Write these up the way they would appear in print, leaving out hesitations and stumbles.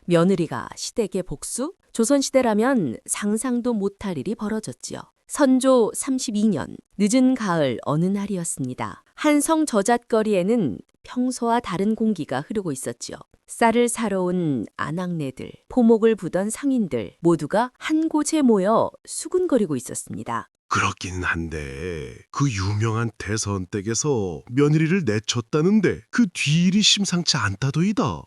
며느리가 시댁의 복수? 조선시대라면 상상도 못할 일이 벌어졌지요. 선조 32년 늦은 가을 어느 날이었습니다. 한성 저잣거리에는 평소와 다른 공기가 흐르고 있었지요. 쌀을 사러 온 아낙네들, 포목을 부던 상인들 모두가 한 곳에 모여 수군거리고 있었습니다. 그렇긴 한데 그 유명한 대선댁에서 며느리를 내쳤다는데 그 뒤일이 심상치 않다더이다.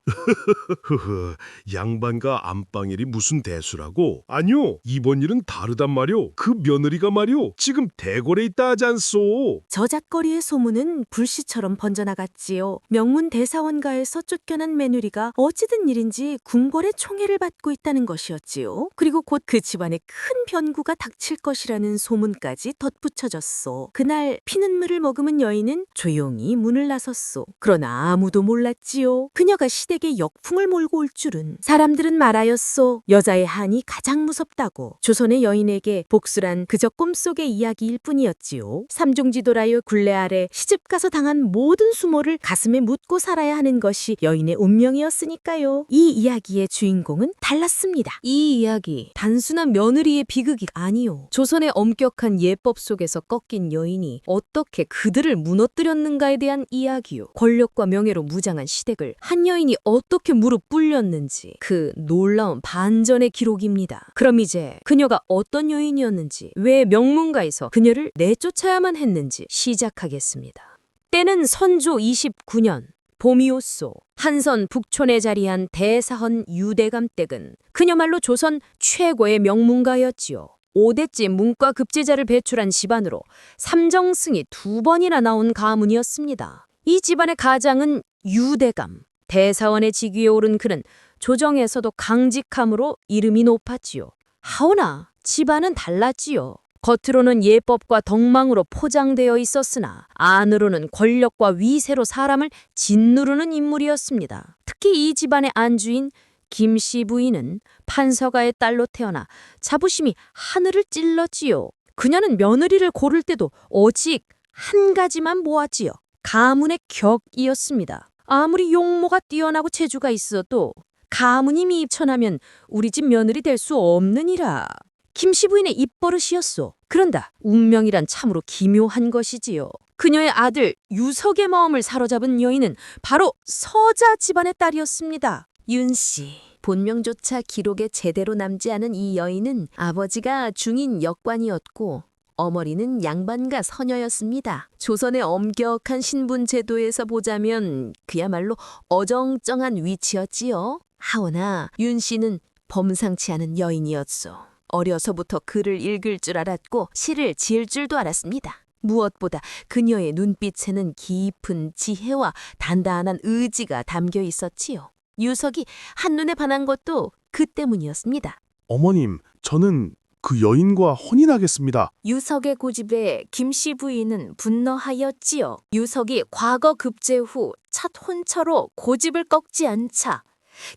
흐흐, 양반과 안방일이 무슨 대수라고? 아니요, 이번 일은 다르단 말이오. 그 며느리가 말이오, 지금 대궐에 있다 하지 않소? 저잣거리의 소문은 불씨처럼 번져나갔지요. 명문 대사원가에서 쫓겨난 며느리가 어찌된 일인지 궁궐의 총애를 받고 있다는 것이었지요. 그리고 곧 그 집안에 큰 변구가 닥칠 것이라는 소문까지 덧붙여졌소. 그날 피눈물을 머금은 여인은 조용히 문을 나섰소. 그러나 아무도 몰랐지요. 그녀가 시댁에 역풍을 몰고 올 줄은. 사람들은 말하였소. 여자의 한이 가장 무섭다고. 조선의 여인에게 복수란 그저 꿈속의 이야기일 뿐이었지요. 삼중지도라요 굴레 아래 시집가서 당한 모든 수모를 가슴에 묻고 살아야 하는 것이 여인의 운명이었으니까요. 이 이야기의 주인공은 달랐습니다. 이 이야기 단순한 며느리의 비극이 아니요. 조선의 엄격한 예법 속에서 꺾인 여인이 어떻게 그들을 무너뜨렸는가에 대한 이야기요. 권력과 명예로 무장한 시댁을 한 여인이 어떻게 무릎 꿇렸는지 그 놀라운 반전의 기록입니다. 그럼 이제 그녀가 어떤 여인이었는지, 왜 명문가에서 그녀를 내쫓아야만 했는지 시작하겠습니다. 때는 선조 29년 봄이었소. 한선 북촌에 자리한 대사헌 유대감 댁은 그녀말로 조선 최고의 명문가였지요. 5대째 문과 급제자를 배출한 집안으로 삼정승이 2번이나 나온 가문이었습니다. 이 집안의 가장은 유대감. 대사원의 직위에 오른 그는 조정에서도 강직함으로 이름이 높았지요. 하오나 집안은 달랐지요. 겉으로는 예법과 덕망으로 포장되어 있었으나 안으로는 권력과 위세로 사람을 짓누르는 인물이었습니다. 특히 이 집안의 안주인 김씨 부인은 판서가의 딸로 태어나 자부심이 하늘을 찔렀지요. 그녀는 며느리를 고를 때도 오직 한 가지만 모았지요. 가문의 격이었습니다. 아무리 용모가 뛰어나고 재주가 있어도 가문이 미천하면 우리 집 며느리 될 수 없느니라. 김씨 부인의 입버릇이었소. 그런다. 운명이란 참으로 기묘한 것이지요. 그녀의 아들 유석의 마음을 사로잡은 여인은 바로 서자 집안의 딸이었습니다. 윤씨. 본명조차 기록에 제대로 남지 않은 이 여인은 아버지가 중인 역관이었고 어머니는 양반가 서녀였습니다. 조선의 엄격한 신분 제도에서 보자면 그야말로 어정쩡한 위치였지요. 하오나 윤 씨는 범상치 않은 여인이었소. 어려서부터 글을 읽을 줄 알았고 시를 지을 줄도 알았습니다. 무엇보다 그녀의 눈빛에는 깊은 지혜와 단단한 의지가 담겨 있었지요. 유석이 한눈에 반한 것도 그 때문이었습니다. 어머님, 저는 그 여인과 혼인하겠습니다. 유석의 고집에 김씨 부인은 분노하였지요. 유석이 과거 급제 후 첫 혼처로 고집을 꺾지 않자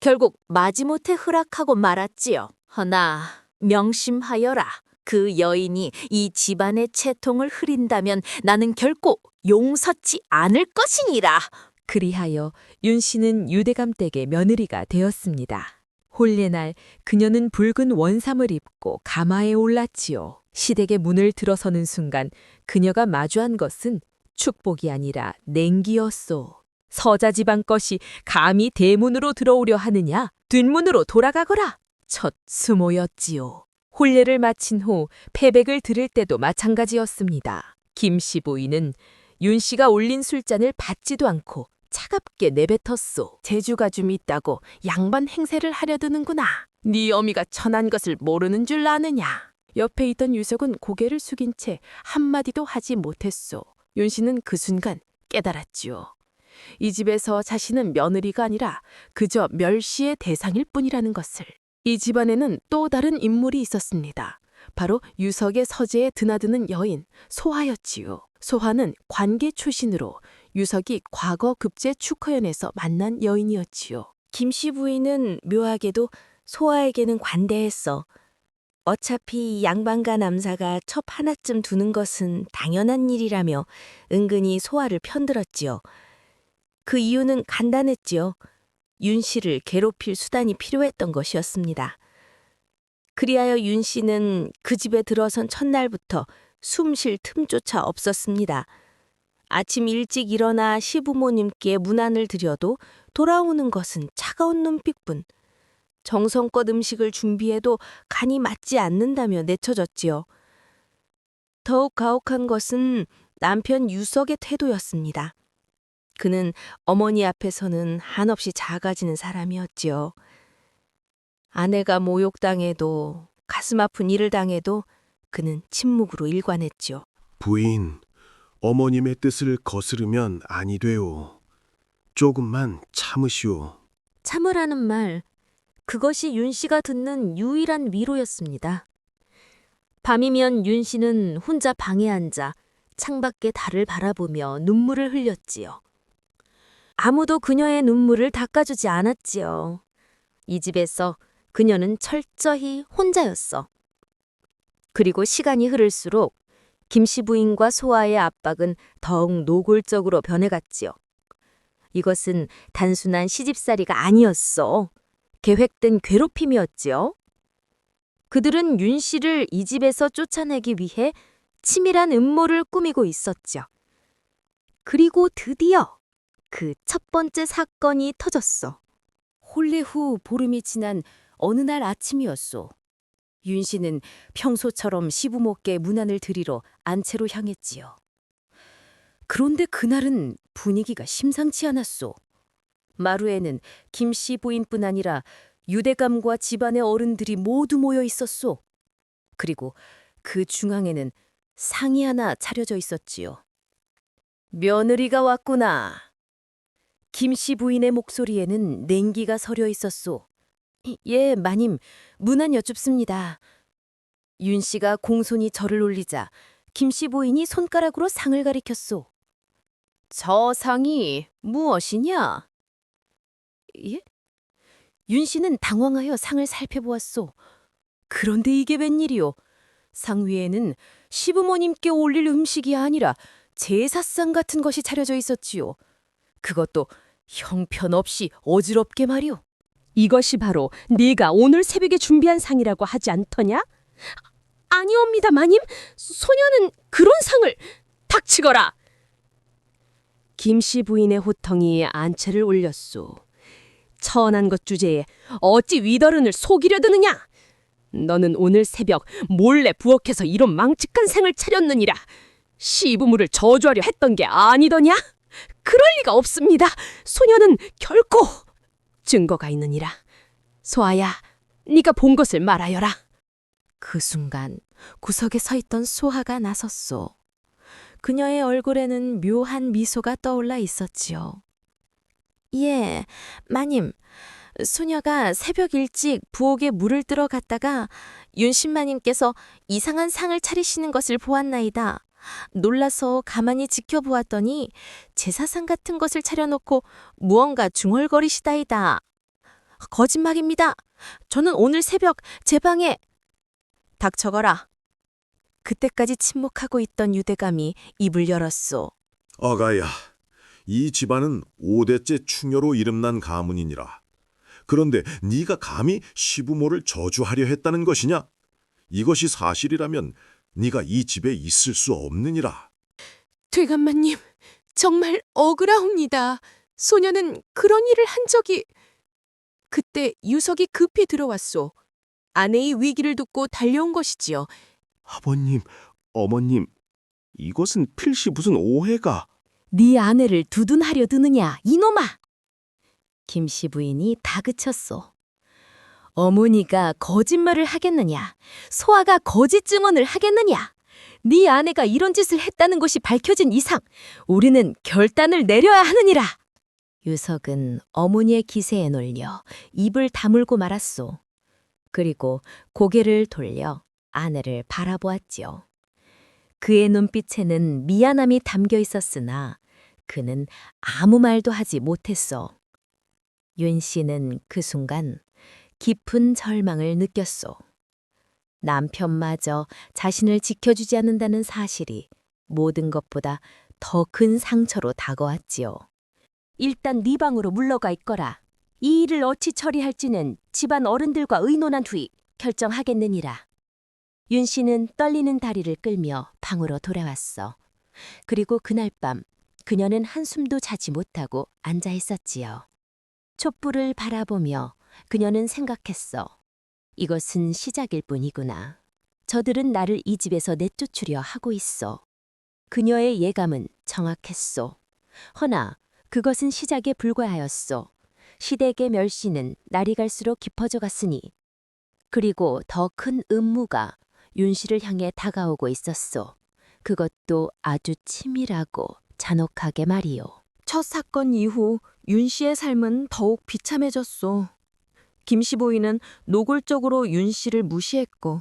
결국 마지못해 허락하고 말았지요. 허나 명심하여라. 그 여인이 이 집안의 채통을 흐린다면 나는 결코 용서치 않을 것이니라. 그리하여 윤 씨는 유대감 댁의 며느리가 되었습니다. 혼례날 그녀는 붉은 원삼을 입고 가마에 올랐지요. 시댁의 문을 들어서는 순간 그녀가 마주한 것은 축복이 아니라 냉기였소. 서자 집안 것이 감히 대문으로 들어오려 하느냐? 뒷문으로 돌아가거라. 첫 수모였지요. 혼례를 마친 후 패백을 들을 때도 마찬가지였습니다. 김씨 부인은 윤 씨가 올린 술잔을 받지도 않고 차갑게 내뱉었소. 재주가 좀 있다고 양반 행세를 하려 드는구나. 네 어미가 천한 것을 모르는 줄 아느냐. 옆에 있던 유석은 고개를 숙인 채 한마디도 하지 못했소. 윤 씨는 그 순간 깨달았지요. 이 집에서 자신은 며느리가 아니라 그저 멸시의 대상일 뿐이라는 것을. 이 집안에는 또 다른 인물이 있었습니다. 바로 유석의 서재에 드나드는 여인 소하였지요. 소하는 관계 출신으로 유석이 과거 급제 축허연에서 만난 여인이었지요. 김씨 부인은 묘하게도 소하에게는 관대했어. 어차피 양반가 남사가 첩 하나쯤 두는 것은 당연한 일이라며 은근히 소하를 편들었지요. 그 이유는 간단했지요. 윤 씨를 괴롭힐 수단이 필요했던 것이었습니다. 그리하여 윤 씨는 그 집에 들어선 첫날부터 숨 쉴 틈조차 없었습니다. 아침 일찍 일어나 시부모님께 문안을 드려도 돌아오는 것은 차가운 눈빛뿐. 정성껏 음식을 준비해도 간이 맞지 않는다며 내쳐졌지요. 더욱 가혹한 것은 남편 유석의 태도였습니다. 그는 어머니 앞에서는 한없이 작아지는 사람이었지요. 아내가 모욕당해도 가슴 아픈 일을 당해도 그는 침묵으로 일관했지요. 부인, 어머님의 뜻을 거스르면 아니 돼요. 조금만 참으시오. 참으라는 말, 그것이 윤 씨가 듣는 유일한 위로였습니다. 밤이면 윤 씨는 혼자 방에 앉아 창밖의 달을 바라보며 눈물을 흘렸지요. 아무도 그녀의 눈물을 닦아주지 않았지요. 이 집에서 그녀는 철저히 혼자였어. 그리고 시간이 흐를수록 김씨 부인과 소아의 압박은 더욱 노골적으로 변해갔지요. 이것은 단순한 시집살이가 아니었어. 계획된 괴롭힘이었지요. 그들은 윤 씨를 이 집에서 쫓아내기 위해 치밀한 음모를 꾸미고 있었죠. 그리고 드디어 그 첫 번째 사건이 터졌어. 혼례 후 보름이 지난 어느 날 아침이었소. 윤 씨는 평소처럼 시부모께 문안을 드리러 안채로 향했지요. 그런데 그날은 분위기가 심상치 않았소. 마루에는 김씨 부인뿐 아니라 유대감과 집안의 어른들이 모두 모여 있었소. 그리고 그 중앙에는 상이 하나 차려져 있었지요. 며느리가 왔구나. 김씨 부인의 목소리에는 냉기가 서려 있었소. 예, 마님, 문안 여쭙습니다. 윤 씨가 공손히 절을 올리자 김씨 부인이 손가락으로 상을 가리켰소. 저 상이 무엇이냐? 예? 윤 씨는 당황하여 상을 살펴보았소. 그런데 이게 웬일이오? 상 위에는 시부모님께 올릴 음식이 아니라 제사상 같은 것이 차려져 있었지요. 그것도 형편없이 어지럽게 말이오. 이것이 바로 네가 오늘 새벽에 준비한 상이라고 하지 않더냐? 아니옵니다, 마님. 소녀는 그런 상을... 닥치거라! 김씨 부인의 호통이 안채를 올렸소. 천한 것 주제에 어찌 위더른을 속이려 드느냐? 너는 오늘 새벽 몰래 부엌에서 이런 망측한 상을 차렸느니라. 시부모를 저주하려 했던 게 아니더냐? 그럴 리가 없습니다. 소녀는 결코... 증거가 있느니라. 소아야, 네가 본 것을 말하여라. 그 순간 구석에 서 있던 소아가 나섰소. 그녀의 얼굴에는 묘한 미소가 떠올라 있었지요. 예, 마님. 소녀가 새벽 일찍 부엌에 물을 뜨러 갔다가 윤신마님께서 이상한 상을 차리시는 것을 보았나이다. 놀라서 가만히 지켜보았더니 제사상 같은 것을 차려놓고 무언가 중얼거리시다이다. 거짓말입니다. 저는 오늘 새벽 제 방에... 닥쳐거라. 그때까지 침묵하고 있던 유대감이 입을 열었소. 아가야, 이 집안은 5대째 충여로 이름난 가문이니라. 그런데 네가 감히 시부모를 저주하려 했다는 것이냐? 이것이 사실이라면 네가 이 집에 있을 수 없느니라. 되감마님, 정말 억울하옵니다. 소녀는 그런 일을 한 적이... 그때 유석이 급히 들어왔소. 아내의 위기를 듣고 달려온 것이지요. 아버님, 어머님, 이것은 필시 무슨 오해가... 네 아내를 두둔하려 드느냐, 이놈아! 김씨 부인이 다그쳤소. 어머니가 거짓말을 하겠느냐? 소아가 거짓 증언을 하겠느냐? 네 아내가 이런 짓을 했다는 것이 밝혀진 이상 우리는 결단을 내려야 하느니라. 유석은 어머니의 기세에 놀려 입을 다물고 말았소. 그리고 고개를 돌려 아내를 바라보았지요. 그의 눈빛에는 미안함이 담겨 있었으나 그는 아무 말도 하지 못했어. 윤 씨는 그 순간 깊은 절망을 느꼈소. 남편마저 자신을 지켜주지 않는다는 사실이 모든 것보다 더 큰 상처로 다가왔지요. 일단 네 방으로 물러가 있거라. 이 일을 어찌 처리할지는 집안 어른들과 의논한 후에 결정하겠느니라. 윤 씨는 떨리는 다리를 끌며 방으로 돌아왔어. 그리고 그날 밤 그녀는 한숨도 자지 못하고 앉아 있었지요. 촛불을 바라보며 그녀는 생각했어. 이것은 시작일 뿐이구나. 저들은 나를 이 집에서 내쫓으려 하고 있어. 그녀의 예감은 정확했소. 허나 그것은 시작에 불과하였소. 시댁의 멸시는 날이 갈수록 깊어져 갔으니 그리고 더 큰 음모가 윤 씨를 향해 다가오고 있었소. 그것도 아주 치밀하고 잔혹하게 말이요. 첫 사건 이후 윤 씨의 삶은 더욱 비참해졌소. 김 씨 부인은 노골적으로 윤 씨를 무시했고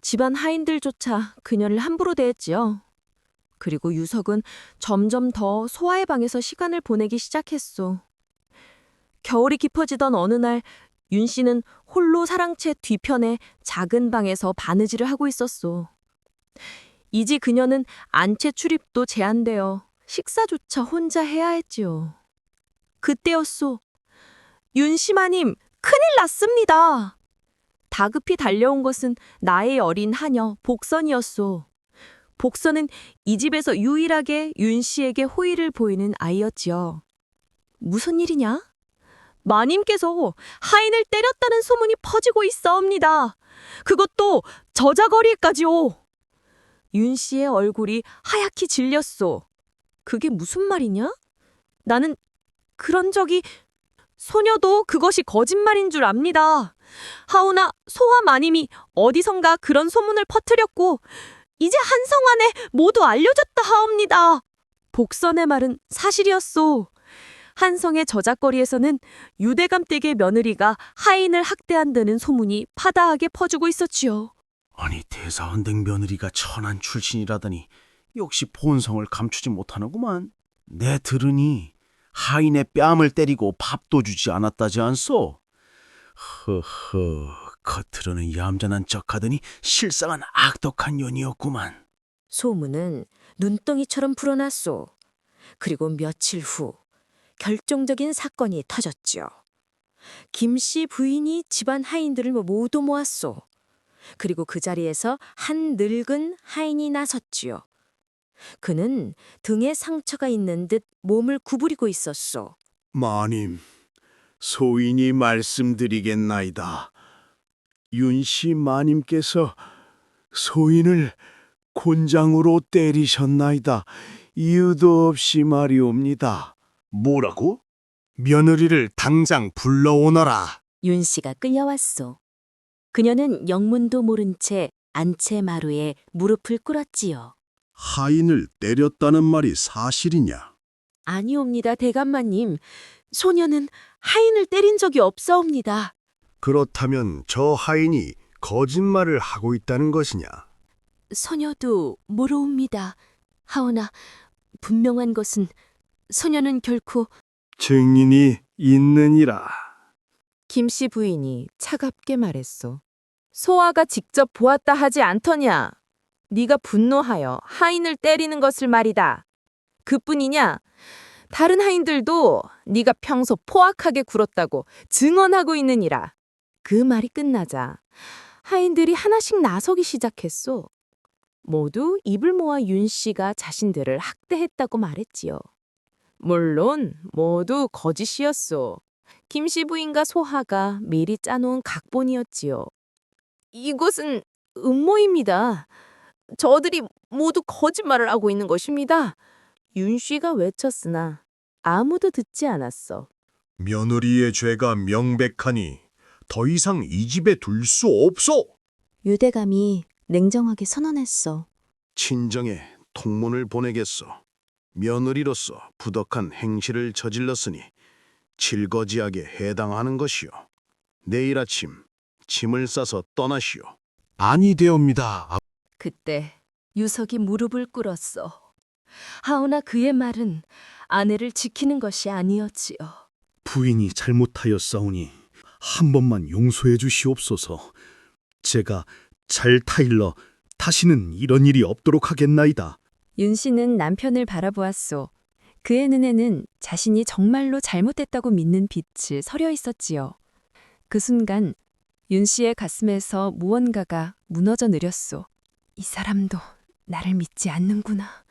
집안 하인들조차 그녀를 함부로 대했지요. 그리고 유석은 점점 더 소아의 방에서 시간을 보내기 시작했소. 겨울이 깊어지던 어느 날 윤 씨는 홀로 사랑채 뒤편의 작은 방에서 바느질을 하고 있었소. 이지 그녀는 안채 출입도 제한되어 식사조차 혼자 해야 했지요. 그때였소. 윤 씨 마님, 큰일 났습니다. 다급히 달려온 것은 나의 어린 하녀 복선이었소. 복선은 이 집에서 유일하게 윤 씨에게 호의를 보이는 아이였지요. 무슨 일이냐? 마님께서 하인을 때렸다는 소문이 퍼지고 있사옵니다. 그것도 저자거리에까지요. 윤 씨의 얼굴이 하얗게 질렸소. 그게 무슨 말이냐? 나는 그런 적이... 소녀도 그것이 거짓말인 줄 압니다. 하오나 소와 마님이 어디선가 그런 소문을 퍼뜨렸고 이제 한성 안에 모두 알려졌다 하옵니다. 복선의 말은 사실이었소. 한성의 저작거리에서는 유대감 댁의 며느리가 하인을 학대한다는 소문이 파다하게 퍼지고 있었지요. 아니 대사원댁 며느리가 천한 출신이라더니 역시 본성을 감추지 못하는구만. 내 들으니 하인의 뺨을 때리고 밥도 주지 않았다지 않소? 허허, 겉으로는 얌전한 척하더니 실상은 악독한 년이었구만. 소문은 눈덩이처럼 불어났소. 그리고 며칠 후 결정적인 사건이 터졌죠. 김 씨 부인이 집안 하인들을 모두 모았소. 그리고 그 자리에서 한 늙은 하인이 나섰지요. 그는 등에 상처가 있는 듯 몸을 구부리고 있었소. 마님, 소인이 말씀드리겠나이다. 윤씨 마님께서 소인을 곤장으로 때리셨나이다. 이유도 없이 말이옵니다. 뭐라고? 며느리를 당장 불러오너라. 윤 씨가 끌려왔소. 그녀는 영문도 모른 채 안채 마루에 무릎을 꿇었지요. 하인을 때렸다는 말이 사실이냐? 아니옵니다, 대감마님. 소녀는 하인을 때린 적이 없사옵니다. 그렇다면 저 하인이 거짓말을 하고 있다는 것이냐? 소녀도 모르옵니다. 하오나 분명한 것은 소녀는 결코 증인이 있느니라. 김 씨 부인이 차갑게 말했소. 소아가 직접 보았다 하지 않더냐? 네가 분노하여 하인을 때리는 것을 말이다. 그뿐이냐? 다른 하인들도 네가 평소 포악하게 굴었다고 증언하고 있느니라. 그 말이 끝나자 하인들이 하나씩 나서기 시작했소. 모두 입을 모아 윤 씨가 자신들을 학대했다고 말했지요. 물론 모두 거짓이었소. 김 씨 부인과 소하가 미리 짜놓은 각본이었지요. 이것은 음모입니다. 저들이 모두 거짓말을 하고 있는 것입니다. 윤 씨가 외쳤으나 아무도 듣지 않았어. 며느리의 죄가 명백하니 더 이상 이 집에 둘 수 없소. 유대감이 냉정하게 선언했어. 친정에 통문을 보내겠소. 며느리로서 부덕한 행실을 저질렀으니 질거지하게 해당하는 것이요. 내일 아침 짐을 싸서 떠나시오. 아니되옵니다. 그때 유석이 무릎을 꿇었어. 하오나 그의 말은 아내를 지키는 것이 아니었지요. 부인이 잘못하였사오니 한 번만 용서해 주시옵소서. 제가 잘 타일러 다시는 이런 일이 없도록 하겠나이다. 윤 씨는 남편을 바라보았소. 그의 눈에는 자신이 정말로 잘못했다고 믿는 빛을 서려 있었지요. 그 순간 윤 씨의 가슴에서 무언가가 무너져 내렸소. 이 사람도 나를 믿지 않는구나.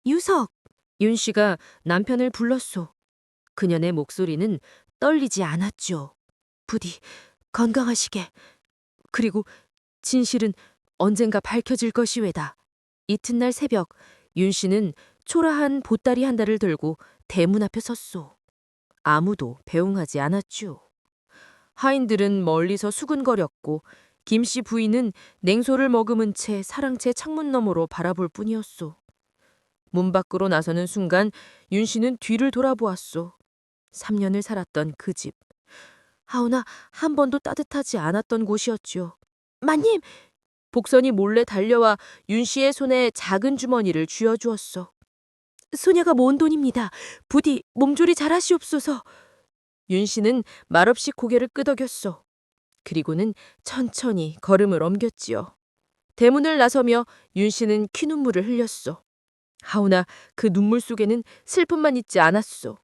유석! 윤 씨가 남편을 불렀소. 그년의 목소리는 떨리지 않았죠. 부디 건강하시게. 그리고 진실은 언젠가 밝혀질 것이외다. 이튿날 새벽 윤 씨는 초라한 보따리 한 달을 들고 대문 앞에 섰소. 아무도 배웅하지 않았죠. 하인들은 멀리서 수근거렸고 김 씨 부인은 냉소를 머금은 채 사랑채 창문 너머로 바라볼 뿐이었소. 문 밖으로 나서는 순간 윤 씨는 뒤를 돌아보았소. 3년을 살았던 그 집. 하오나 한 번도 따뜻하지 않았던 곳이었지요. 마님! 복선이 몰래 달려와 윤 씨의 손에 작은 주머니를 쥐어주었소. 소녀가 모은 돈입니다. 부디 몸조리 잘하시옵소서. 윤 씨는 말없이 고개를 끄덕였소. 그리고는 천천히 걸음을 옮겼지요. 대문을 나서며 윤 씨는 피눈물을 흘렸소. 하오나 그 눈물 속에는 슬픔만 있지 않았소.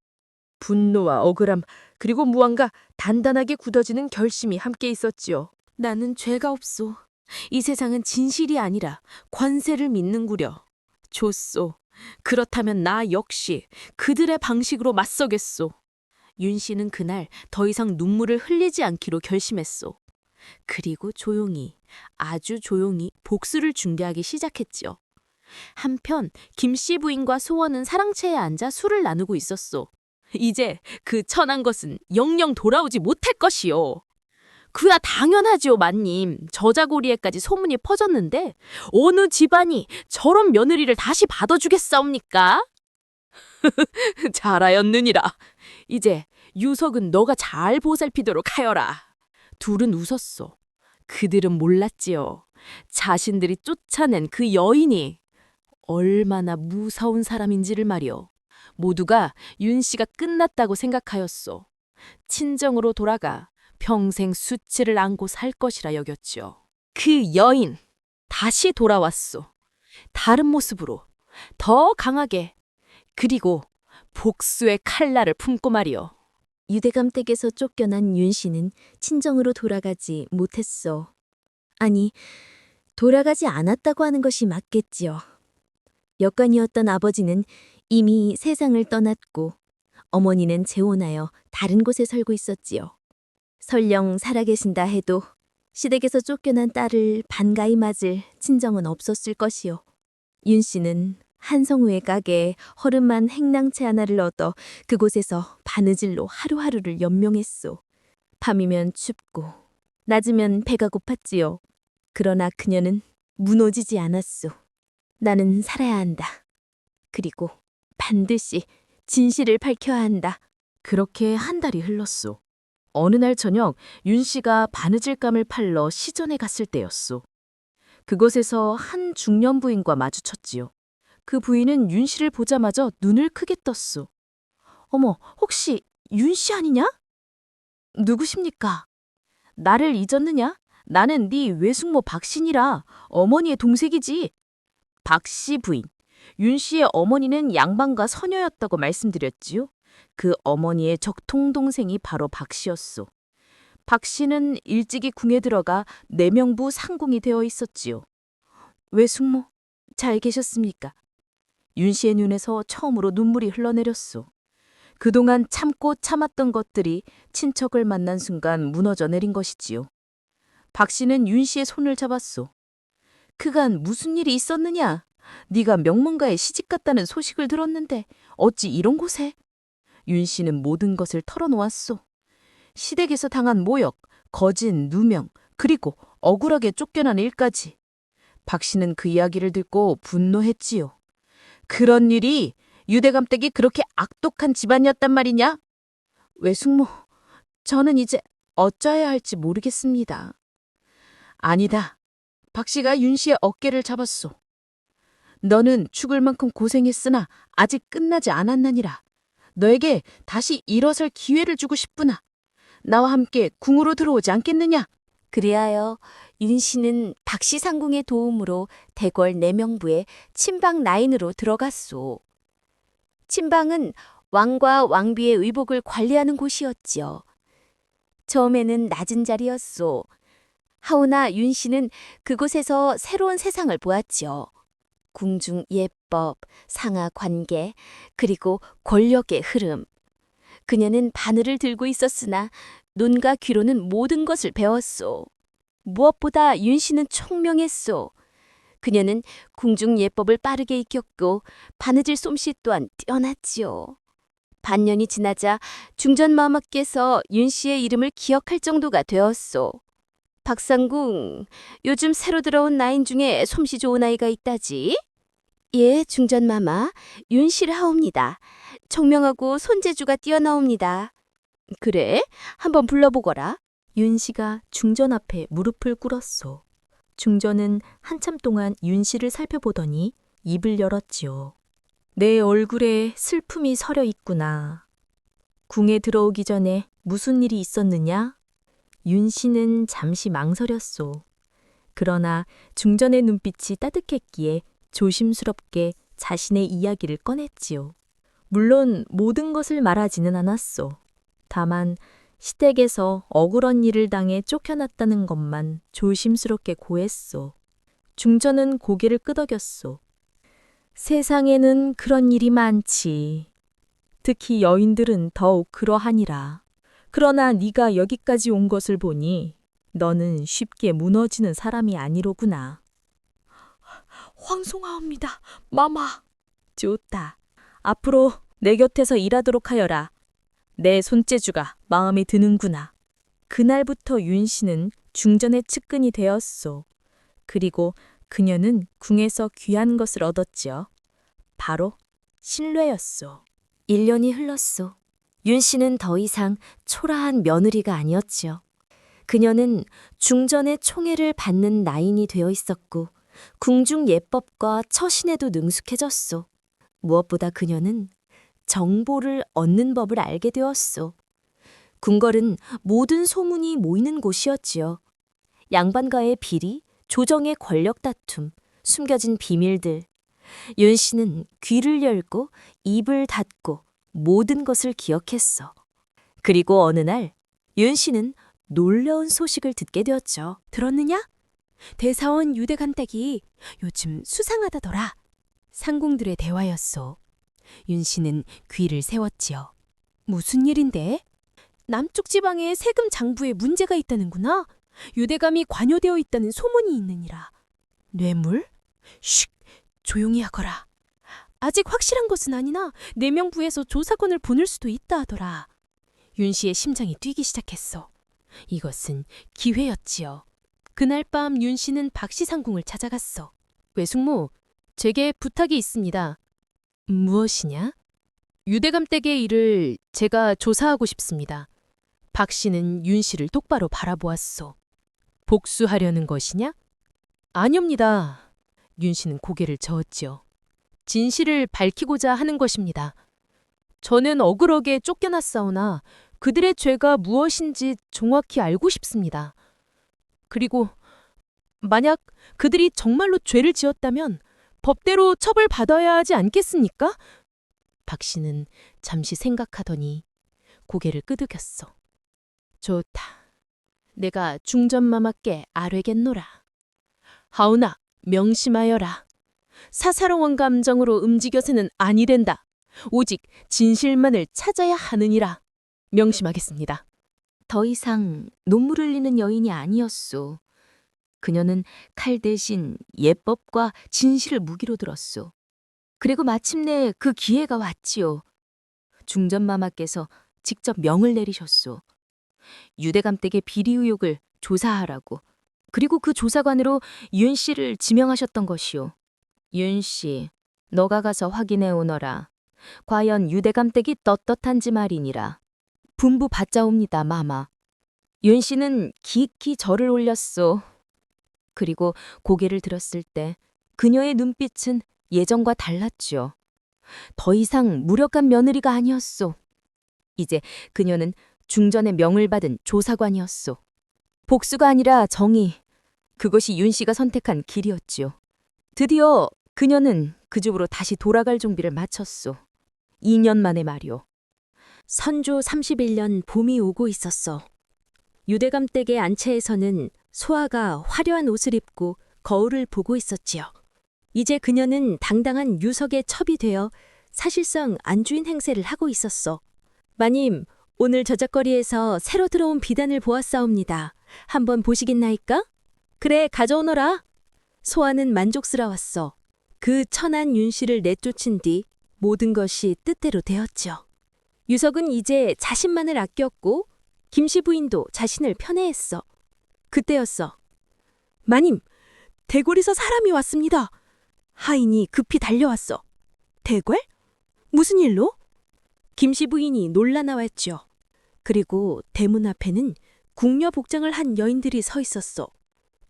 분노와 억울함 그리고 무언가 단단하게 굳어지는 결심이 함께 있었지요. 나는 죄가 없소. 이 세상은 진실이 아니라 관세를 믿는구려. 좋소. 그렇다면 나 역시 그들의 방식으로 맞서겠소. 윤 씨는 그날 더 이상 눈물을 흘리지 않기로 결심했소. 그리고 조용히, 아주 조용히 복수를 준비하기 시작했지요. 한편 김 씨 부인과 소원은 사랑채에 앉아 술을 나누고 있었소. 이제 그 천한 것은 영영 돌아오지 못할 것이요. 그야 당연하지요, 마님. 저자고리에까지 소문이 퍼졌는데 어느 집안이 저런 며느리를 다시 받아주겠사옵니까? 잘하였느니라. 이제 유석은 너가 잘 보살피도록 하여라. 둘은 웃었소. 그들은 몰랐지요. 자신들이 쫓아낸 그 여인이 얼마나 무서운 사람인지를 말이요. 모두가 윤 씨가 끝났다고 생각하였소. 친정으로 돌아가 평생 수치를 안고 살 것이라 여겼지요. 그 여인 다시 돌아왔소. 다른 모습으로 더 강하게 그리고 복수의 칼날을 품고 말이요. 유대감 댁에서 쫓겨난 윤 씨는 친정으로 돌아가지 못했어. 아니, 돌아가지 않았다고 하는 것이 맞겠지요. 여관이었던 아버지는 이미 세상을 떠났고 어머니는 재혼하여 다른 곳에 살고 있었지요. 설령 살아계신다 해도 시댁에서 쫓겨난 딸을 반가이 맞을 친정은 없었을 것이요. 윤 씨는 한성우의 가게에 허름한 행랑채 하나를 얻어 그곳에서 바느질로 하루하루를 연명했소. 밤이면 춥고 낮이면 배가 고팠지요. 그러나 그녀는 무너지지 않았소. 나는 살아야 한다. 그리고 반드시 진실을 밝혀야 한다. 그렇게 한 달이 흘렀소. 어느 날 저녁 윤 씨가 바느질감을 팔러 시전에 갔을 때였소. 그곳에서 한 중년 부인과 마주쳤지요. 그 부인은 윤 씨를 보자마자 눈을 크게 떴소. 어머, 혹시 윤 씨 아니냐? 누구십니까? 나를 잊었느냐? 나는 네 외숙모 박신이라 어머니의 동생이지. 박씨 부인. 윤 씨의 어머니는 양반과 서녀였다고 말씀드렸지요. 그 어머니의 적통 동생이 바로 박씨였소. 박씨는 일찍이 궁에 들어가 내명부 상궁이 되어 있었지요. 외숙모, 잘 계셨습니까? 윤 씨의 눈에서 처음으로 눈물이 흘러내렸소. 그동안 참고 참았던 것들이 친척을 만난 순간 무너져 내린 것이지요. 박 씨는 윤 씨의 손을 잡았소. 그간 무슨 일이 있었느냐? 네가 명문가에 시집갔다는 소식을 들었는데 어찌 이런 곳에? 윤 씨는 모든 것을 털어놓았소. 시댁에서 당한 모욕, 거진 누명, 그리고 억울하게 쫓겨난 일까지. 박 씨는 그 이야기를 듣고 분노했지요. 그런 일이 유대감댁이 그렇게 악독한 집안이었단 말이냐? 외숙모, 저는 이제 어쩌어야 할지 모르겠습니다. 아니다. 박 씨가 윤 씨의 어깨를 잡았소. 너는 죽을 만큼 고생했으나 아직 끝나지 않았느니라. 너에게 다시 일어설 기회를 주고 싶구나. 나와 함께 궁으로 들어오지 않겠느냐? 그리하여 윤 씨는 박씨 상궁의 도움으로 대궐 내명부에 친박 라인으로 들어갔소. 침방은 왕과 왕비의 의복을 관리하는 곳이었지요. 처음에는 낮은 자리였소. 하오나 윤 씨는 그곳에서 새로운 세상을 보았지요. 궁중 예법, 상하 관계, 그리고 권력의 흐름. 그녀는 바늘을 들고 있었으나 눈과 귀로는 모든 것을 배웠소. 무엇보다 윤 씨는 총명했소. 그녀는 궁중 예법을 빠르게 익혔고 바느질 솜씨 또한 뛰어났지요. 반년이 지나자 중전마마께서 윤 씨의 이름을 기억할 정도가 되었소. 박상궁, 요즘 새로 들어온 나인 중에 솜씨 좋은 아이가 있다지? 예, 중전마마, 윤 씨를 하옵니다. 총명하고 손재주가 뛰어나옵니다. 그래? 한번 불러보거라. 윤 씨가 중전 앞에 무릎을 꿇었소. 중전은 한참 동안 윤 씨를 살펴보더니 입을 열었지요. 내 얼굴에 슬픔이 서려 있구나. 궁에 들어오기 전에 무슨 일이 있었느냐? 윤 씨는 잠시 망설였소. 그러나 중전의 눈빛이 따뜻했기에 조심스럽게 자신의 이야기를 꺼냈지요. 물론 모든 것을 말하지는 않았소. 다만 시댁에서 억울한 일을 당해 쫓겨났다는 것만 조심스럽게 고했소. 중전은 고개를 끄덕였소. 세상에는 그런 일이 많지. 특히 여인들은 더욱 그러하니라. 그러나 네가 여기까지 온 것을 보니 너는 쉽게 무너지는 사람이 아니로구나. 황송하옵니다, 마마. 좋다. 앞으로 내 곁에서 일하도록 하여라. 내 손재주가 마음에 드는구나. 그날부터 윤 씨는 중전의 측근이 되었소. 그리고 그녀는 궁에서 귀한 것을 얻었지요. 바로 신뢰였소. 1년이 흘렀소. 윤 씨는 더 이상 초라한 며느리가 아니었지요. 그녀는 중전의 총애를 받는 나인이 되어 있었고 궁중 예법과 처신에도 능숙해졌소. 무엇보다 그녀는 정보를 얻는 법을 알게 되었소. 궁궐은 모든 소문이 모이는 곳이었지요. 양반과의 비리, 조정의 권력 다툼, 숨겨진 비밀들. 윤 씨는 귀를 열고 입을 닫고 모든 것을 기억했어. 그리고 어느 날 윤 씨는 놀라운 소식을 듣게 되었죠. 들었느냐? 대사원 유대감댁이 요즘 수상하다더라. 상궁들의 대화였소. 윤 씨는 귀를 세웠지요. 무슨 일인데? 남쪽 지방에 세금 장부에 문제가 있다는구나. 유대감이 관여되어 있다는 소문이 있느니라. 뇌물? 쉿! 조용히 하거라. 아직 확실한 것은 아니나 내명부에서 조사관을 보낼 수도 있다 하더라. 윤 씨의 심장이 뛰기 시작했어. 이것은 기회였지요. 그날 밤 윤 씨는 박씨 상궁을 찾아갔어. 외숙모, 제게 부탁이 있습니다. 무엇이냐? 유대감댁의 일을 제가 조사하고 싶습니다. 박 씨는 윤 씨를 똑바로 바라보았소. 복수하려는 것이냐? 아니옵니다. 윤 씨는 고개를 저었지요. 진실을 밝히고자 하는 것입니다. 저는 억울하게 쫓겨났사오나 그들의 죄가 무엇인지 정확히 알고 싶습니다. 그리고 만약 그들이 정말로 죄를 지었다면 법대로 처벌받아야 하지 않겠습니까? 박 씨는 잠시 생각하더니 고개를 끄덕였어. 좋다. 내가 중전마마께 아뢰겠노라. 하오나 명심하여라. 사사로운 감정으로 움직여서는 아니 된다. 오직 진실만을 찾아야 하느니라. 명심하겠습니다. 더 이상 눈물 흘리는 여인이 아니었소. 그녀는 칼 대신 예법과 진실을 무기로 들었소. 그리고 마침내 그 기회가 왔지요. 중전마마께서 직접 명을 내리셨소. 유대감댁의 비리 의혹을 조사하라고. 그리고 그 조사관으로 윤 씨를 지명하셨던 것이요. 윤 씨, 너가 가서 확인해 오너라. 과연 유대감댁이 떳떳한지 말이니라. 분부 받자옵니다, 마마. 윤 씨는 깊이 절을 올렸소. 그리고 고개를 들었을 때 그녀의 눈빛은 예전과 달랐지요. 더 이상 무력한 며느리가 아니었소. 이제 그녀는 중전의 명을 받은 조사관이었소. 복수가 아니라 정의. 그것이 윤 씨가 선택한 길이었지요. 드디어 그녀는 그 집으로 다시 돌아갈 준비를 마쳤소. 2년 만에 말이오. 선조 31년 봄이 오고 있었어. 유대감 댁의 안채에서는 소아가 화려한 옷을 입고 거울을 보고 있었지요. 이제 그녀는 당당한 유석의 첩이 되어 사실상 안주인 행세를 하고 있었어. 마님, 오늘 저작거리에서 새로 들어온 비단을 보았사옵니다. 한번 보시겠나이까? 그래, 가져오너라. 소아는 만족스러웠어. 그 천한 윤씨를 내쫓은 뒤 모든 것이 뜻대로 되었죠. 유석은 이제 자신만을 아꼈고 김씨 부인도 자신을 편애했어. 그때였어. 마님, 대궐에서 사람이 왔습니다. 하인이 급히 달려왔어. 대궐? 무슨 일로? 김씨 부인이 놀라 나왔죠. 그리고 대문 앞에는 궁녀 복장을 한 여인들이 서 있었어.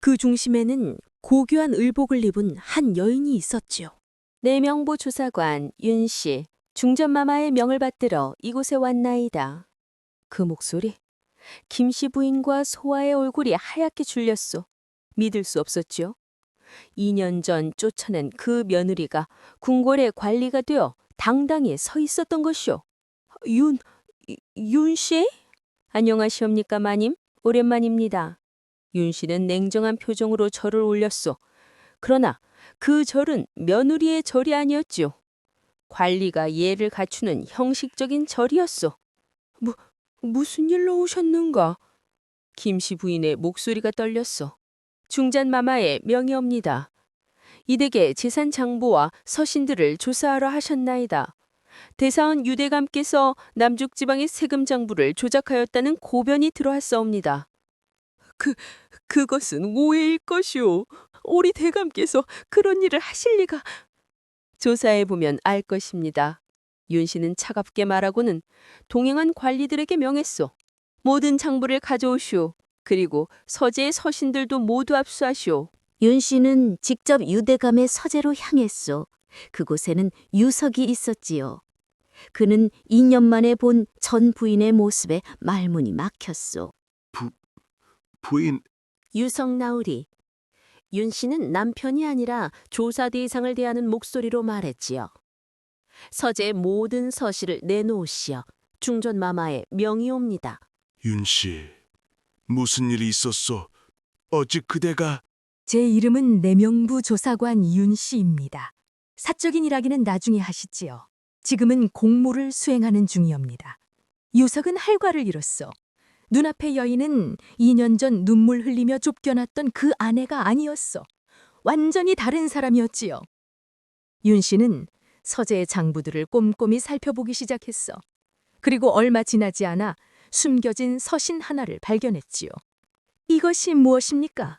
그 중심에는 고귀한 의복을 입은 한 여인이 있었지요. 내명보 주사관 윤씨, 중전마마의 명을 받들어 이곳에 왔나이다. 그 목소리, 김씨 부인과 소아의 얼굴이 하얗게 줄렸소. 믿을 수 없었지요. 2년 전 쫓아낸 그 며느리가 궁궐의 관리가 되어 당당히 서 있었던 것이오. 윤씨? 안녕하시옵니까, 마님? 오랜만입니다. 윤씨는 냉정한 표정으로 절을 올렸소. 그러나 그 절은 며느리의 절이 아니었지요. 관리가 예를 갖추는 형식적인 절이었소. 무슨 일로 오셨는가? 김씨 부인의 목소리가 떨렸소. 중잔마마의 명의옵니다. 이 댁의 재산 장부와 서신들을 조사하러 하셨나이다. 대사원 유대감께서 남쪽 지방의 세금 장부를 조작하였다는 고변이 들어왔사옵니다. 그것은 오해일 것이오. 우리 대감께서 그런 일을 하실 리가. 조사해보면 알 것입니다. 윤 씨는 차갑게 말하고는 동행한 관리들에게 명했소. 모든 장부를 가져오시오. 그리고 서재의 서신들도 모두 압수하시오. 윤 씨는 직접 유대감의 서재로 향했소. 그곳에는 유석이 있었지요. 그는 2년 만에 본 전 부인의 모습에 말문이 막혔소. 부인, 유석 나으리. 윤 씨는 남편이 아니라 조사 대상을 대하는 목소리로 말했지요. 서재의 모든 서실을 내놓으시어 중전마마의 명의옵니다. 윤씨, 무슨 일이 있었소? 어찌 그대가... 제 이름은 내명부 조사관 윤씨입니다. 사적인 이야기는 나중에 하시지요. 지금은 공모를 수행하는 중이옵니다. 유석은 할과를 이뤘소. 눈앞의 여인은 2년 전 눈물 흘리며 쫓겨났던 그 아내가 아니었어. 완전히 다른 사람이었지요. 윤 씨는 서재의 장부들을 꼼꼼히 살펴보기 시작했어. 그리고 얼마 지나지 않아 숨겨진 서신 하나를 발견했지요. 이것이 무엇입니까?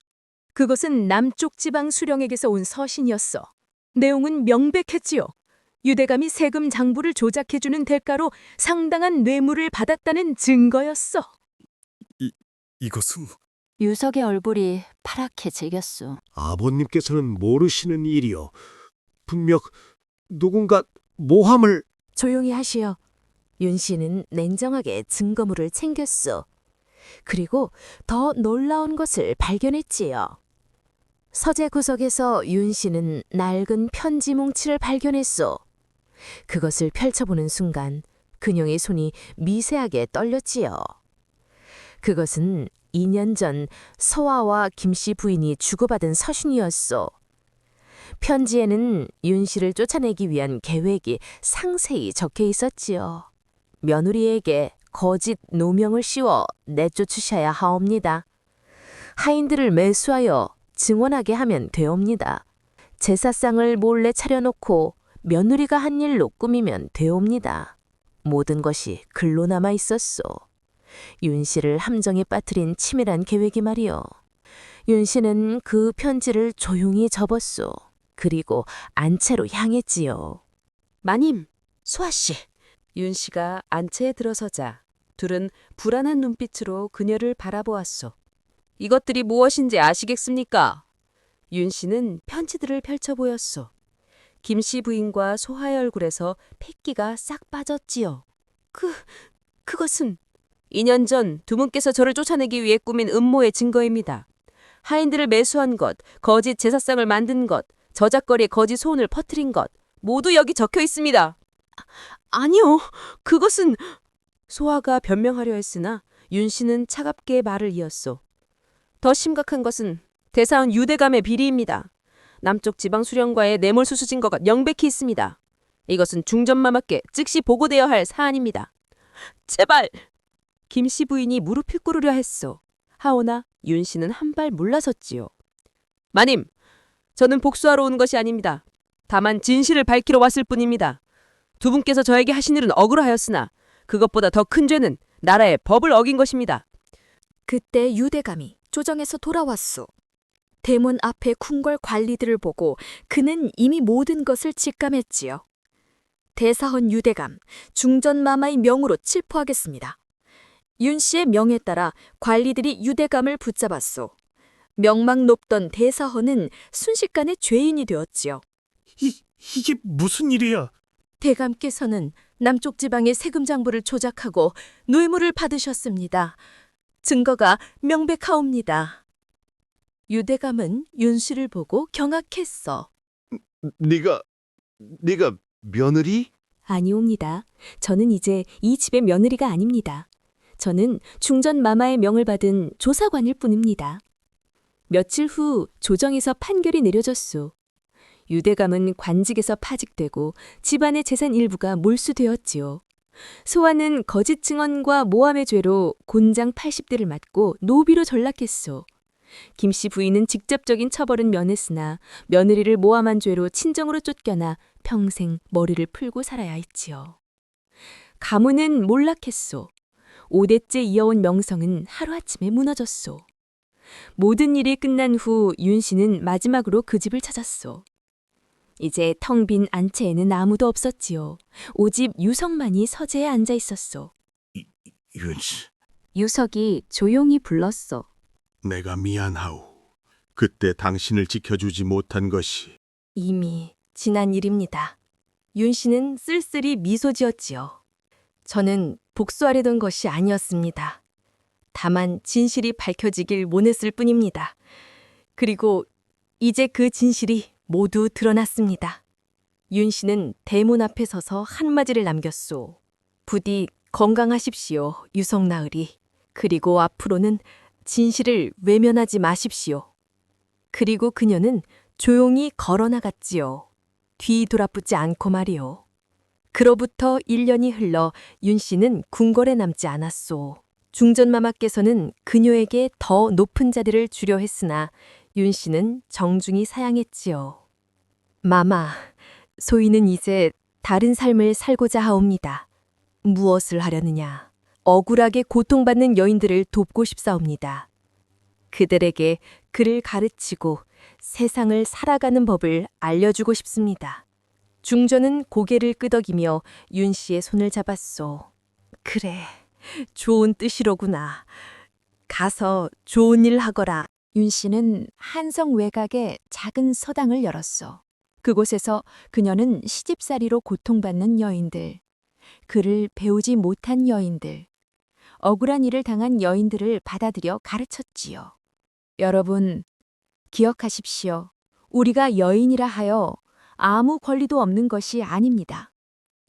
그것은 남쪽 지방 수령에게서 온 서신이었어. 내용은 명백했지요. 유대감이 세금 장부를 조작해주는 대가로 상당한 뇌물을 받았다는 증거였어. 이것은... 유석의 얼굴이 파랗게 질겼소. 아버님께서는 모르시는 일이요. 분명 누군가 모함을... 조용히 하시오. 윤 씨는 냉정하게 증거물을 챙겼소. 그리고 더 놀라운 것을 발견했지요. 서재 구석에서 윤 씨는 낡은 편지 뭉치를 발견했소. 그것을 펼쳐보는 순간 그녀의 손이 미세하게 떨렸지요. 그것은 2년 전 서아와 김씨 부인이 주고받은 서신이었소. 편지에는 윤 씨를 쫓아내기 위한 계획이 상세히 적혀 있었지요. 며느리에게 거짓 노명을 씌워 내쫓으셔야 하옵니다. 하인들을 매수하여 증언하게 하면 되옵니다. 제사상을 몰래 차려놓고 며느리가 한 일로 꾸미면 되옵니다. 모든 것이 글로 남아 있었소. 윤 씨를 함정에 빠뜨린 치밀한 계획이 말이요. 윤 씨는 그 편지를 조용히 접었소. 그리고 안채로 향했지요. 마님, 소아 씨. 윤 씨가 안채에 들어서자 둘은 불안한 눈빛으로 그녀를 바라보았소. 이것들이 무엇인지 아시겠습니까? 윤 씨는 편지들을 펼쳐 보였소. 김 씨 부인과 소하의 얼굴에서 핏기가 싹 빠졌지요. 그것은 2년 전 두 분께서 저를 쫓아내기 위해 꾸민 음모의 증거입니다. 하인들을 매수한 것, 거짓 제사상을 만든 것, 저작거리에 거짓 소문을 퍼뜨린 것 모두 여기 적혀 있습니다. 아니요, 그것은... 소아가 변명하려 했으나 윤 씨는 차갑게 말을 이었소. 더 심각한 것은 대사원 유대감의 비리입니다. 남쪽 지방 수령과의 뇌물수수 증거가 명백히 있습니다. 이것은 중전마마께 즉시 보고되어야 할 사안입니다. 제발! 김 씨 부인이 무릎을 꿇으려 했소. 하오나 윤 씨는 한 발 물러섰지요. 마님, 저는 복수하러 온 것이 아닙니다. 다만 진실을 밝히러 왔을 뿐입니다. 두 분께서 저에게 하신 일은 억울하였으나 그것보다 더 큰 죄는 나라의 법을 어긴 것입니다. 그때 유대감이 조정에서 돌아왔소. 대문 앞에 궁궐 관리들을 보고 그는 이미 모든 것을 직감했지요. 대사헌 유대감, 중전마마의 명으로 칠포하겠습니다. 윤 씨의 명에 따라 관리들이 유대감을 붙잡았소. 명망 높던 대사헌은 순식간에 죄인이 되었지요. 이게 무슨 일이야? 대감께서는 남쪽 지방의 세금 장부를 조작하고 뇌물을 받으셨습니다. 증거가 명백하옵니다. 유대감은 윤 씨를 보고 경악했어. 네가 며느리? 아니옵니다. 저는 이제 이 집의 며느리가 아닙니다. 저는 중전 마마의 명을 받은 조사관일 뿐입니다. 며칠 후 조정에서 판결이 내려졌소. 유대감은 관직에서 파직되고 집안의 재산 일부가 몰수되었지요. 소아는 거짓 증언과 모함의 죄로 곤장 80대를 맞고 노비로 전락했소. 김씨 부인은 직접적인 처벌은 면했으나 며느리를 모함한 죄로 친정으로 쫓겨나 평생 머리를 풀고 살아야 했지요. 가문은 몰락했소. 5대째 이어온 명성은 하루아침에 무너졌소. 모든 일이 끝난 후 윤 씨는 마지막으로 그 집을 찾았소. 이제 텅 빈 안채에는 아무도 없었지요. 오직 유석만이 서재에 앉아 있었소. 윤씨, 유석이 조용히 불렀소. 내가 미안하오. 그때 당신을 지켜주지 못한 것이 이미 지난 일입니다. 윤 씨는 쓸쓸히 미소 지었지요. 저는 복수하려던 것이 아니었습니다. 다만 진실이 밝혀지길 원했을 뿐입니다. 그리고 이제 그 진실이 모두 드러났습니다. 윤 씨는 대문 앞에 서서 한마디를 남겼소. 부디 건강하십시오, 유성나으리. 그리고 앞으로는 진실을 외면하지 마십시오. 그리고 그녀는 조용히 걸어나갔지요. 뒤 돌아붙지 않고 말이요. 그로부터 1년이 흘러 윤 씨는 궁궐에 남지 않았소. 중전마마께서는 그녀에게 더 높은 자리를 주려 했으나 윤 씨는 정중히 사양했지요. 마마, 소인은 이제 다른 삶을 살고자 하옵니다. 무엇을 하려느냐? 억울하게 고통받는 여인들을 돕고 싶사옵니다. 그들에게 글을 가르치고 세상을 살아가는 법을 알려주고 싶습니다. 중전은 고개를 끄덕이며 윤 씨의 손을 잡았소. 그래, 좋은 뜻이로구나. 가서 좋은 일 하거라. 윤 씨는 한성 외곽에 작은 서당을 열었어. 그곳에서 그녀는 시집살이로 고통받는 여인들, 글을 배우지 못한 여인들, 억울한 일을 당한 여인들을 받아들여 가르쳤지요. 여러분, 기억하십시오. 우리가 여인이라 하여 아무 권리도 없는 것이 아닙니다.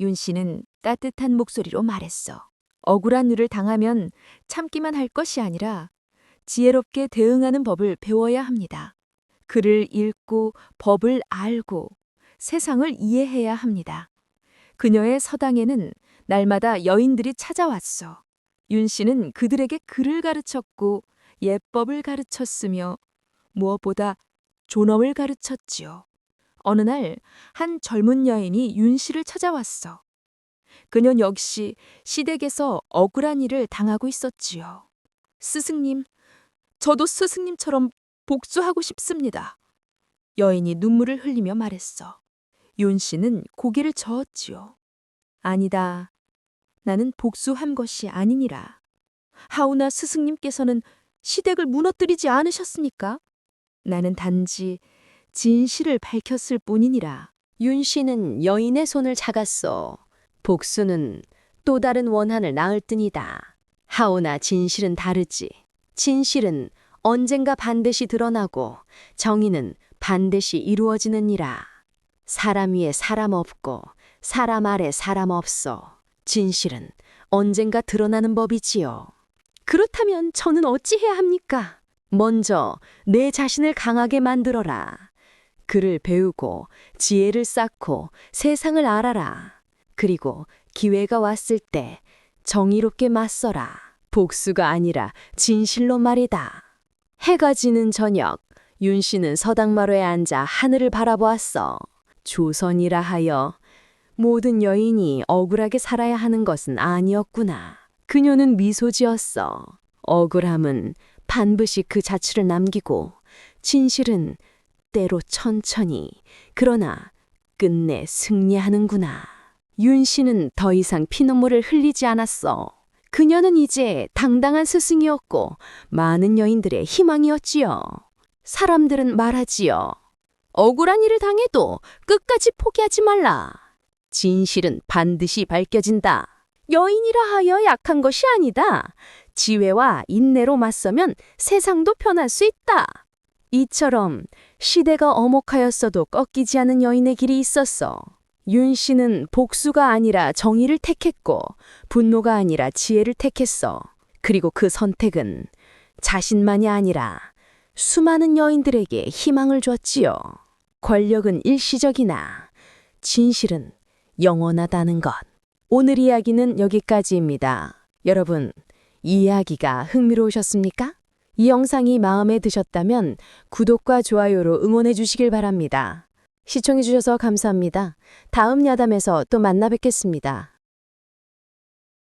윤 씨는 따뜻한 목소리로 말했어. 억울한 일을 당하면 참기만 할 것이 아니라 지혜롭게 대응하는 법을 배워야 합니다. 글을 읽고 법을 알고 세상을 이해해야 합니다. 그녀의 서당에는 날마다 여인들이 찾아왔어. 윤 씨는 그들에게 글을 가르쳤고 예법을 가르쳤으며 무엇보다 존엄을 가르쳤지요. 어느 날 한 젊은 여인이 윤 씨를 찾아왔어. 그녀는 역시 시댁에서 억울한 일을 당하고 있었지요. 스승님, 저도 스승님처럼 복수하고 싶습니다. 여인이 눈물을 흘리며 말했어. 윤 씨는 고개를 저었지요. 아니다. 나는 복수한 것이 아니니라. 하오나 스승님께서는 시댁을 무너뜨리지 않으셨습니까? 나는 단지 진실을 밝혔을 뿐이니라. 윤 씨는 여인의 손을 잡았어. 복수는 또 다른 원한을 낳을 뿐이다. 하오나 진실은 다르지. 진실은 언젠가 반드시 드러나고 정의는 반드시 이루어지느니라. 사람 위에 사람 없고 사람 아래 사람 없어. 진실은 언젠가 드러나는 법이지요. 그렇다면 저는 어찌해야 합니까? 먼저 내 자신을 강하게 만들어라. 글을 배우고 지혜를 쌓고 세상을 알아라. 그리고 기회가 왔을 때 정의롭게 맞서라. 복수가 아니라 진실로 말이다. 해가 지는 저녁, 윤 씨는 서당마루에 앉아 하늘을 바라보았어. 조선이라 하여 모든 여인이 억울하게 살아야 하는 것은 아니었구나. 그녀는 미소 지었어. 억울함은 반드시 그 자취를 남기고 진실은 때로 천천히 그러나 끝내 승리하는구나. 윤 씨는 더 이상 피눈물을 흘리지 않았어. 그녀는 이제 당당한 스승이었고 많은 여인들의 희망이었지요. 사람들은 말하지요. 억울한 일을 당해도 끝까지 포기하지 말라. 진실은 반드시 밝혀진다. 여인이라 하여 약한 것이 아니다. 지혜와 인내로 맞서면 세상도 변할 수 있다. 이처럼 시대가 엄혹하였어도 꺾이지 않은 여인의 길이 있었어. 윤 씨는 복수가 아니라 정의를 택했고 분노가 아니라 지혜를 택했어. 그리고 그 선택은 자신만이 아니라 수많은 여인들에게 희망을 줬지요. 권력은 일시적이나 진실은 영원하다는 것. 오늘 이야기는 여기까지입니다. 여러분, 이 이야기가 흥미로우셨습니까? 이 영상이 마음에 드셨다면 구독과 좋아요로 응원해 주시길 바랍니다. 시청해 주셔서 감사합니다. 다음 야담에서 또 만나 뵙겠습니다.